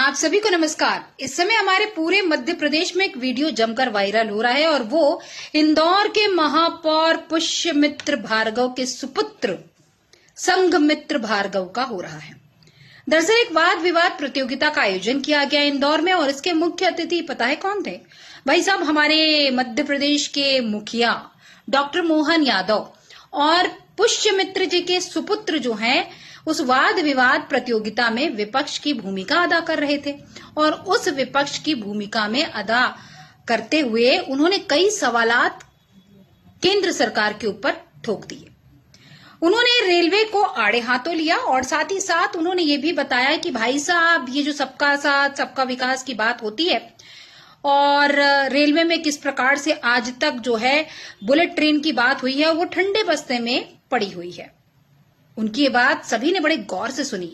आप सभी को नमस्कार। इस समय हमारे पूरे मध्य प्रदेश में एक वीडियो जमकर वायरल हो रहा है और वो इंदौर के महापौर पुष्यमित्र भार्गव के सुपुत्र संघमित्र भार्गव का हो रहा है। दरअसल एक वाद विवाद प्रतियोगिता का आयोजन किया गया इंदौर में और इसके मुख्य अतिथि पता है कौन थे? भाई साहब, हमारे मध्य प्रदेश के मुखिया डॉक्टर मोहन यादव और पुष्यमित्र जी के सुपुत्र जो हैं उस वाद विवाद प्रतियोगिता में विपक्ष की भूमिका अदा कर रहे थे और उस विपक्ष की भूमिका में अदा करते हुए उन्होंने कई सवालात केंद्र सरकार के ऊपर ठोक दिए। उन्होंने रेलवे को आड़े हाथों लिया और साथ ही साथ उन्होंने ये भी बताया कि भाई साहब, ये जो सबका साथ सबका विकास की बात होती है और रेलवे में किस प्रकार से आज तक जो है बुलेट ट्रेन की बात हुई है वो ठंडे बस्ते में पड़ी हुई है। उनकी ये बात सभी ने बड़े गौर से सुनी।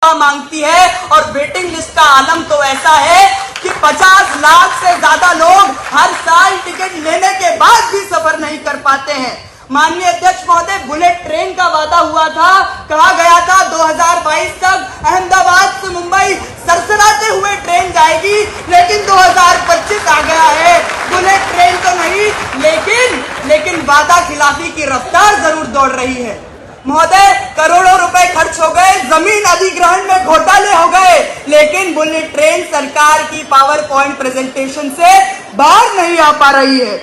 मांगती है और वेटिंग लिस्ट का आलम तो ऐसा है कि 50 लाख से ज्यादा लोग हर साल टिकट लेने के बाद भी सफर नहीं कर पाते हैं। माननीय अध्यक्ष महोदय, बुलेट ट्रेन का वादा हुआ था, कहा गया था 2022 तक अहमदाबाद से मुंबई सरसराते हुए ट्रेन जाएगी, लेकिन 2025 आ गया है, बुलेट ट्रेन तो नहीं, लेकिन वादा खिलाफी की रफ्तार जरूर दौड़ रही है। महोदय, करोड़ों रुपए खर्च हो गए, जमीन अधिग्रहण में घोटाले हो गए, लेकिन बुलेट ट्रेन सरकार की पावर पॉइंट प्रेजेंटेशन से बाहर नहीं आ पा रही है।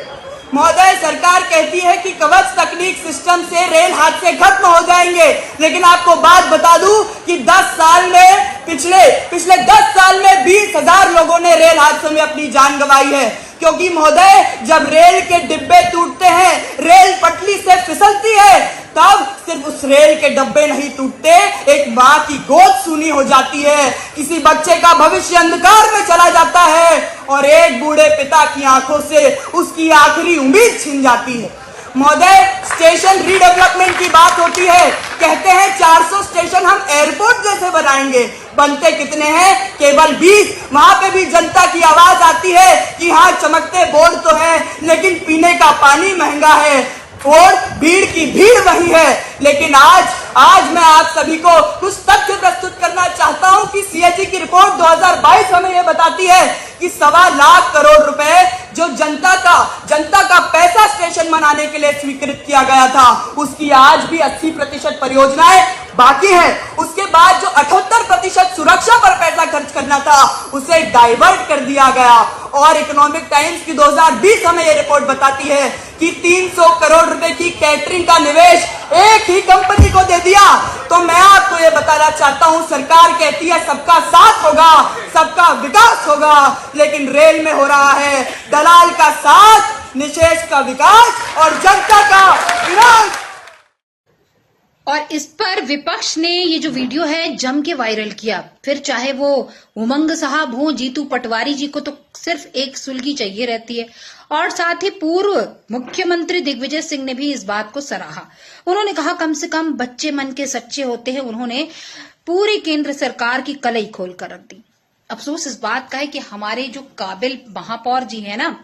महोदय, सरकार कहती है कि कवच तकनीक सिस्टम से रेल हादसे खत्म हो जाएंगे, लेकिन आपको बात बता दूं कि 10 साल में पिछले 10 साल में 20,000 लोगों ने रेल हादसों में अपनी जान गंवाई है। क्योंकि महोदय, जब रेल के डिब्बे टूटते हैं, रेल पटरी से फिसलती है, तब सिर्फ उस रेल के डब्बे नहीं टूटते, एक माँ की गोद सूनी हो जाती है, किसी बच्चे का भविष्य अंधकार में चला जाता है और एक बूढ़े पिता की आंखों से उसकी आखिरी उम्मीद छिन जाती है। महोदय, स्टेशन रीडेवलपमेंट की बात होती है, कहते हैं 400 स्टेशन हम एयरपोर्ट जैसे बनाएंगे, बनते कितने हैं? केवल 20। वहां पे भी जनता की आवाज आती है कि हाँ, चमकते बोर्ड तो है, लेकिन पीने का पानी महंगा है और भीड़ की भीड़ वही है। लेकिन आज मैं आप सभी को कुछ तथ्य प्रस्तुत करना चाहता हूं कि सीएजी की रिपोर्ट 2022 हमें यह बताती है कि 1.25 लाख करोड़ रुपए जो जनता का पैसा स्टेशन बनाने के लिए स्वीकृत किया गया था, उसकी आज भी 80% परियोजनाएं बाकी है। उसके बाद जो 78% सुरक्षा पर पैसा खर्च करना था, उसे डाइवर्ट कर दिया गया। और इकोनॉमिक टाइम्स की 2020 हमें यह रिपोर्ट बताती है कि 300 करोड़ रुपए की कैटरिंग का निवेश एक ही कंपनी को दे दिया। तो मैं आपको यह बताना चाहता हूं, सरकार कहती है सबका साथ होगा, सबका विकास होगा, लेकिन रेल में हो रहा है दलाल का साथ, निषेध का विकास और जनता का विनाश। और इस पर विपक्ष ने ये जो वीडियो है जम के वायरल किया। फिर चाहे वो उमंग साहब हो, जीतू पटवारी जी को तो सिर्फ एक सुलगी चाहिए रहती है, और साथ ही पूर्व मुख्यमंत्री दिग्विजय सिंह ने भी इस बात को सराहा। उन्होंने कहा कम से कम बच्चे मन के सच्चे होते हैं। उन्होंने पूरी केंद्र सरकार की कलई खोल कर रख दी। अफसोस इस बात का है कि हमारे जो काबिल महापौर जी हैं ना,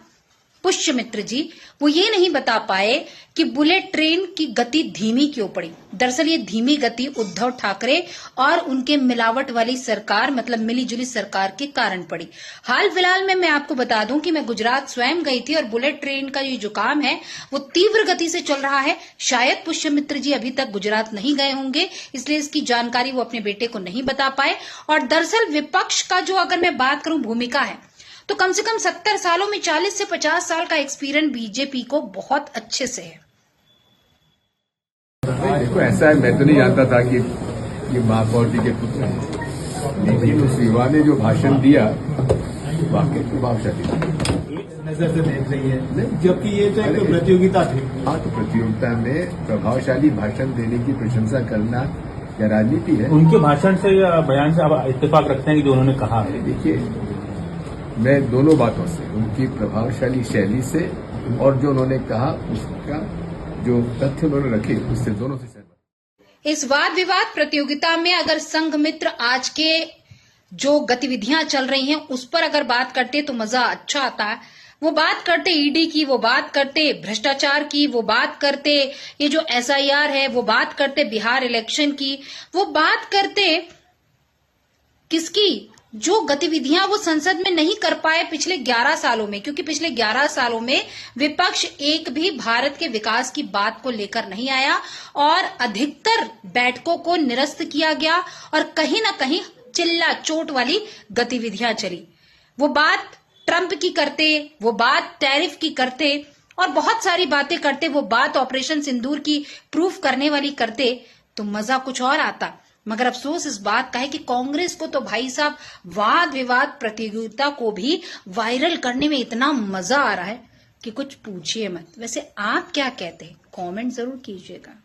पुष्यमित्र जी, वो ये नहीं बता पाए कि बुलेट ट्रेन की गति धीमी क्यों पड़ी। दरअसल ये धीमी गति उद्धव ठाकरे और उनके मिलावट वाली सरकार, मतलब मिलीजुली सरकार के कारण पड़ी। हाल फिलहाल में मैं आपको बता दूं कि मैं गुजरात स्वयं गई थी और बुलेट ट्रेन का ये जो काम है वो तीव्र गति से चल रहा है। शायद पुष्यमित्र जी अभी तक गुजरात नहीं गए होंगे, इसलिए इसकी जानकारी वो अपने बेटे को नहीं बता पाए। और दरअसल विपक्ष का जो, अगर मैं बात करूं भूमिका है, तो कम से कम 70 सालों में 40 से 50 साल का एक्सपीरियंस बीजेपी को बहुत अच्छे से है। देखो, ऐसा है, मैं तो नहीं जानता था कि ये महापौर जी के पुत्र हैं, लेकिन उस युवा ने जो भाषण दिया वाकई प्रभावशाली नजर से देख रही है, जबकि ये तो एक प्रतियोगिता थी। हाँ, तो प्रतियोगिता में प्रभावशाली भाषण देने की प्रशंसा करना क्या राजनीति है? उनके भाषण से या बयान से आप इत्तेफाक रखते हैं कि जो उन्होंने कहा है? देखिए, मैं दोनों बातों से, उनकी प्रभावशाली शैली से और जो उन्होंने कहा उसका जो तथ्य उन्होंने रखे, उससे दोनों से सहमत। इस वाद विवाद प्रतियोगिता में अगर संघमित्र आज के जो गतिविधियां चल रही हैं उस पर अगर बात करते तो मजा अच्छा आता है। वो बात करते ईडी की, वो बात करते भ्रष्टाचार की, वो बात करते ये जो एसआईआर है, वो बात करते बिहार इलेक्शन की, वो बात करते किसकी, जो गतिविधियां वो संसद में नहीं कर पाए पिछले 11 सालों में, क्योंकि पिछले 11 सालों में विपक्ष एक भी भारत के विकास की बात को लेकर नहीं आया और अधिकतर बैठकों को निरस्त किया गया और कहीं ना कहीं चिल्ला चोट वाली गतिविधियां चली। वो बात ट्रंप की करते, वो बात टैरिफ की करते और बहुत सारी बातें करते, वो बात ऑपरेशन सिंदूर की प्रूफ करने वाली करते तो मजा कुछ और आता। मगर अफसोस इस बात का है कि कांग्रेस को तो भाई साहब वाद विवाद प्रतियोगिता को भी वायरल करने में इतना मजा आ रहा है कि कुछ पूछिए मत। वैसे आप क्या कहते हैं, कमेंट जरूर कीजिएगा।